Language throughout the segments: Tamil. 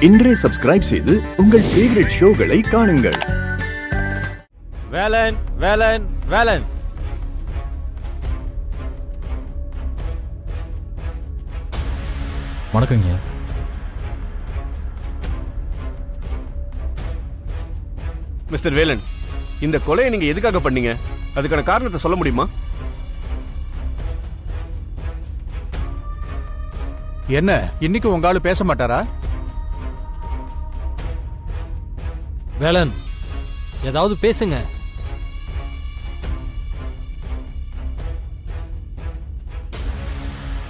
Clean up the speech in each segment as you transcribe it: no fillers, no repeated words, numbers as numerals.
இன்றே சப்ஸ்கிரைப் செய்து உங்கள் ஃபேவரட் ஷோகளை காணுங்கள். வேலன் வேலன் வேலன். வணக்கங்க. மிஸ்டர் வேலன், இந்த கொலையை நீங்க எதுக்காக பண்ணீங்க? அதுக்கான காரணத்தை சொல்ல முடியுமா? என்ன இன்னைக்கு உங்க ஆளு பேச மாட்டாரா? வேலன், ஏதாவது பேசுங்க.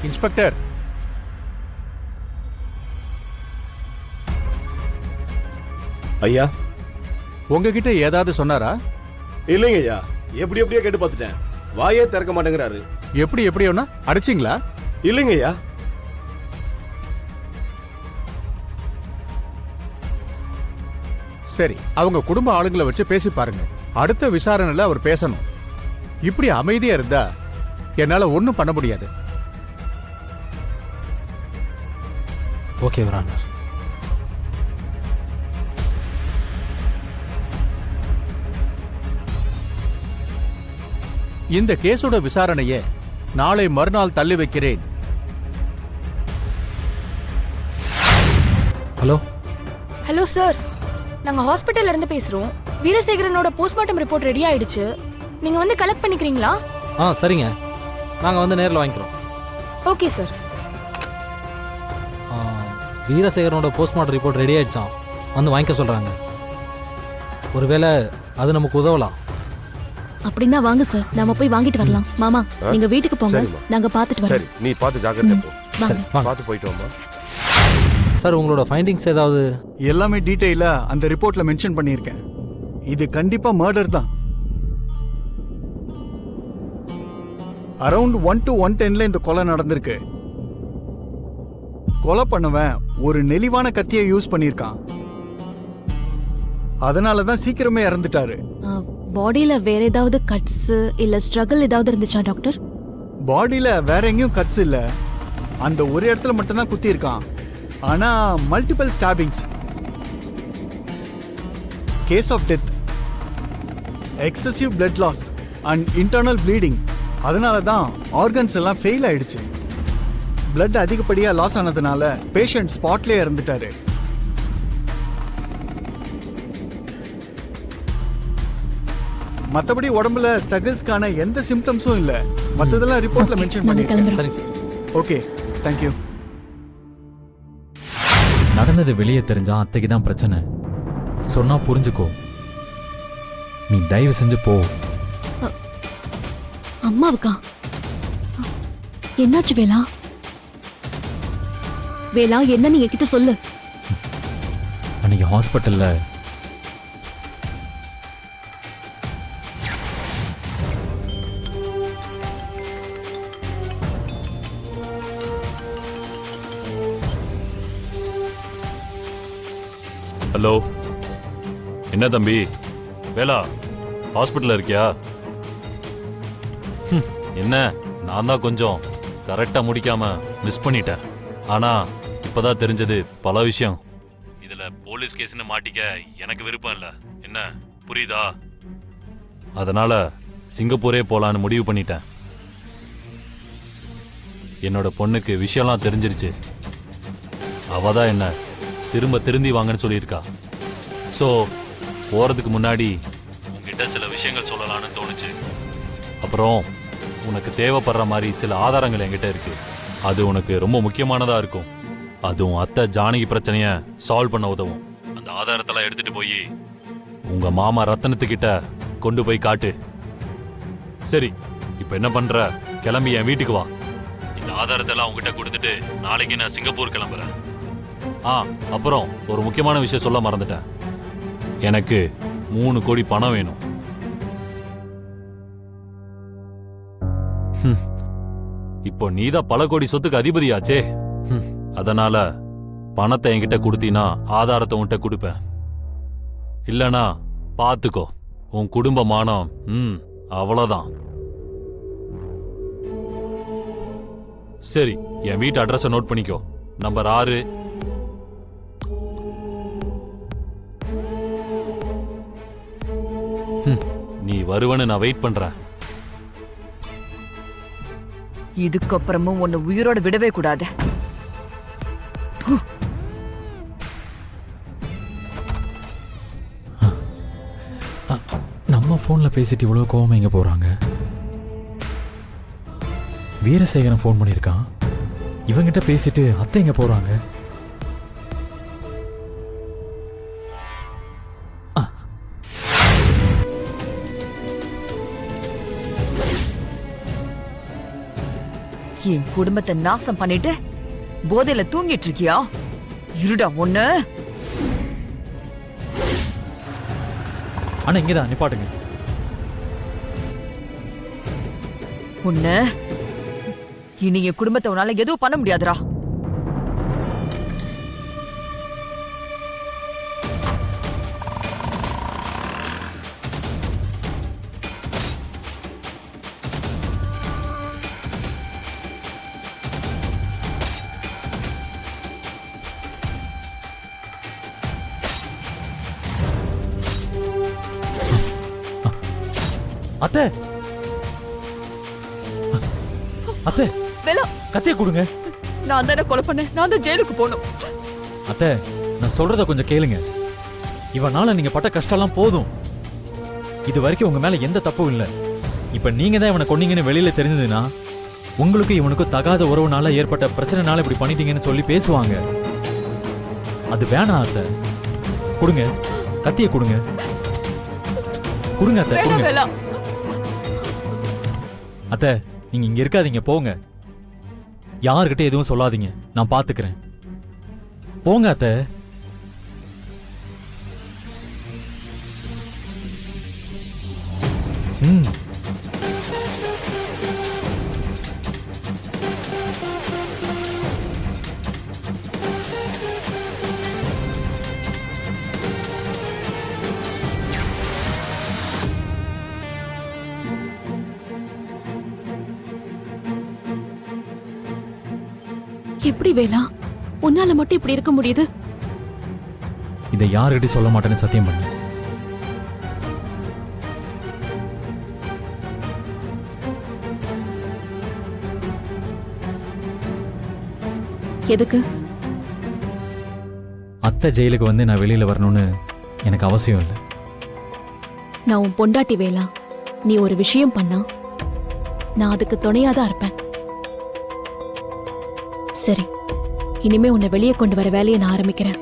இன்ஸ்பெக்டர், ஐயா, உங்ககிட்ட ஏதாவது சொன்னாரா? இல்லைங்க ஐயா, எப்படியோ கேட்டு பார்த்துட்டேன். வாயே திறக்க மாட்டேங்கிறாரு. எப்படியோனா அடிச்சிங்களா? இல்லைங்க ஐயா. சரி, அவங்க குடும்ப ஆளுங்களை வச்சு பேசி பாருங்க. அடுத்த விசாரணையில அவர் பேசணும். இப்படி அமைதியா இருந்தா என்னால ஒண்ணும் பண்ண முடியாது. Okay your honour. இந்த கேஸோட விசாரணையை நாளை மறுநாள் தள்ளி வைக்கிறேன். ஹலோ ஹலோ சார், நாங்க ஹாஸ்பிட்டல்ல இருந்து பேசுறோம். வீரசேகரனோட போஸ்ட்மார்ட்டம் ரிப்போர்ட் ரெடி ஆயிடுச்சு. நீங்க வந்து கலெக்ட் பண்ணிக்கிறீங்களா? சரிங்க, நாங்கள் வந்து நேரில் வாங்கிக்கிறோம். Okay sir. வீரசேகரனோட போஸ்ட்மார்ட்டம் ரிப்போர்ட் ரெடி ஆயிடுச்சான், வந்து வாங்கிக்க சொல்கிறாங்க. ஒருவேளை அது நமக்கு உதவலாம். அப்படின்னா வாங்க சார், நாம போய் வாங்கிட்டு வரலாம். மாமா, நீங்க வீட்டுக்கு போங்க, நாங்க பார்த்துட்டு வரோம். சரி, நீ பார்த்து ஜாக்கிரதையா போ. சரி, வாங்க. பார்த்து போயிட்டு வாமா. சார், உங்களோட ஃபைண்டிங்ஸ் ஏதாவது? எல்லாமே டீடைலா அந்த ரிப்போர்ட்ல மென்ஷன் பண்ணியிருக்கேன். இது கண்டிப்பா மர்டர் தான். அரௌண்ட் 1 to 110 இந்த கொலை நடந்திருக்கு. கொலை பண்ணவன் ஒரு நெளிவான கத்தியை யூஸ் பண்ணியிருக்கான். அதனாலதான் சீக்கிரமே இறந்துட்டாரு. பாடியில வேற ஏதாவது கட்ஸ் இல்ல ஸ்ட்ரகிள் ஏதாவது இருந்துச்சா டாக்டர்? பாடியில வேற எங்கேயும் கட்ஸ் இல்ல, அந்த ஒரு இடத்துல மட்டும்தான் குத்தி இருக்கான். ஆனா multiple stabbings. Cause of death, excessive blood loss and internal bleeding. அதனால தான் ஆர்கன்ஸ் எல்லாம் ஃபெயில் ஆயிடுச்சு. பிளட் அதிகப்படியா லாஸ் ஆனதுனால பேஷண்ட் ஸ்பாட்லயே இறந்துட்டாரு. மத்தபடி உடம்புல ஸ்ட்ரகிள்ஸ்க்கான எந்த சிம்டம்ஸும் இல்ல. மத்ததெல்லாம் ரிப்போர்ட்ல மென்ஷன் பண்ணிருக்கேன். சரிங்க சார். Okay, thank you. நடந்தது வெளியே தெரிஞ்சா அத்தைக்கு தான் பிரச்சனை. சொன்னா புரிஞ்சுக்கோ. நீ தயவு செஞ்சு போ. அம்மாவுக்கா? என்னாச்சு வேலா? வேலா, என்ன நீங்க கிட்ட சொல்லு. அன்னைக்கு ஹாஸ்பிட்டல்ல ஹலோ, என்ன தம்பி வேலா, ஹாஸ்பிட்டல்ல இருக்கியா? என்ன, நான் தான் கொஞ்சம் கரெக்டா முடிக்காம மிஸ் பண்ணிட்டேன். ஆனா இப்பதான் தெரிஞ்சது பல விஷயம். இதுல போலீஸ் கேஸ்னு மாட்டிக்க எனக்கு விருப்பம் இல்ல. என்ன புரியுதா? அதனால சிங்கப்பூரே போலான்னு முடிவு பண்ணிட்டேன். என்னோட பொண்ணுக்கு விஷயம்லாம் தெரிஞ்சிருச்சு. அவதான் என்ன திரும்ப திருந்தி வாங்கன்னு சொல்லியிருக்கா. ஸோ போறதுக்கு முன்னாடி உங்ககிட்ட சில விஷயங்கள் சொல்லலான்னு தோணுச்சு. அப்புறம் உனக்கு தேவைப்படுற மாதிரி சில ஆதாரங்கள் என்கிட்ட இருக்கு. அது உனக்கு ரொம்ப முக்கியமானதா இருக்கும். அதுவும் அத்தை ஜானகி பிரச்சனைய சால்வ் பண்ண உதவும். அந்த ஆதாரத்தெல்லாம் எடுத்துட்டு போய் உங்க மாமா ரத்தனத்துக்கிட்ட கொண்டு போய் காட்டு. சரி, இப்ப என்ன பண்ற? கிளம்பி என் வீட்டுக்கு வா. இந்த ஆதாரத்தெல்லாம் உங்ககிட்ட கொடுத்துட்டு நாளைக்கு நான் சிங்கப்பூர் கிளம்புறேன். அப்புறம் ஒரு முக்கியமான விஷயம் சொல்ல மறந்துட்டேன். எனக்கு 3 கோடி பணம் வேணும். இப்போ நீதான் பல கோடி சொத்துக்கு அதிபதியாச்சே. அதனால பணத்தை என்கிட்ட கொடுத்தீனா ஆதாரத்தை உன்கிட்ட கொடுப்பேன். இல்லனா பாத்துக்கோ, உன் குடும்ப மானம் அவ்வளவுதான். சரி, என் வீட்டு அட்ரஸை நோட் பண்ணிக்கோ. நம்பர் 6, நீ வருவன்னு நான் வெயிட் பண்றேன். இதுக்கப்புறமும் உன்னை உயிரோட விடவே கூடாது. நம்ம ஃபோனில் பேசிட்டு இவ்வளோ கோவமா எங்கே போகிறாங்க? வீரசேகரன் ஃபோன் பண்ணியிருக்கான். இவங்கிட்ட பேசிட்டு அத்தை எங்கே போகிறாங்க? என் குடும்பத்தை நாசம் பண்ணிட்டு போதையில தூங்கிட்டு இருக்கியா? இருடா ஒண்ணு. அண்ணா இங்கே தான் நிப்பாட்டுங்க. ஒண்ணு இனி என் குடும்பத்தை உன்னால எதுவும் பண்ண முடியாதுடா. அத்தை அத்தை வேலா, கத்திய கொடுங்க. நான் தானே கொலை பண்ணேன். நான் தான் ஜெயிலுக்கு போகணும். அத்தை நான் சொல்றத கொஞ்சம் கேளுங்க. இவனால நீங்க பட்ட கஷ்டம்லாம் போதும். இது வரைக்கும் உங்க மேல எந்த தப்பும் இல்லை. இப்ப நீங்க தான் இவனை கொன்னீங்கன்னு வெளியில தெரிஞ்சதுன்னா உங்களுக்கு இவனுக்கும் தகாத உறவுனால ஏற்பட்ட பிரச்சனைனால இப்படி பண்ணிட்டீங்கன்னு சொல்லி பேசுவாங்க. அது வேணாம் அத்தை. கொடுங்க, கத்திய கொடுங்க. கொடுங்க அத்தை, கொடுங்க. வேலா, அத்தை நீங்க இங்க இருக்காதீங்க, போங்க. யார்கிட்ட எதுவும் சொல்லாதீங்க, நான் பாத்துக்கிறேன். போங்க அத்தை. ம். எப்படி வேலா உன்னால மட்டும் இப்படி இருக்க முடியுது? இதை யார்கிட்ட சொல்ல மாட்டேன்னு சத்தியம் பண்ணு. எதுக்கு? அத்தை ஜெயிலுக்கு வந்து நான் வெளியில வரணும்னு எனக்கு அவசியம் இல்லை. நான் உன் பொண்டாட்டி வேலா. நீ ஒரு விஷயம் பண்ணா நான் அதுக்கு துணையாதான் இருப்பேன். சரி, இனிமே உன்னை வெளியே கொண்டு வர வேலையை நான் ஆரம்பிக்கிறேன்.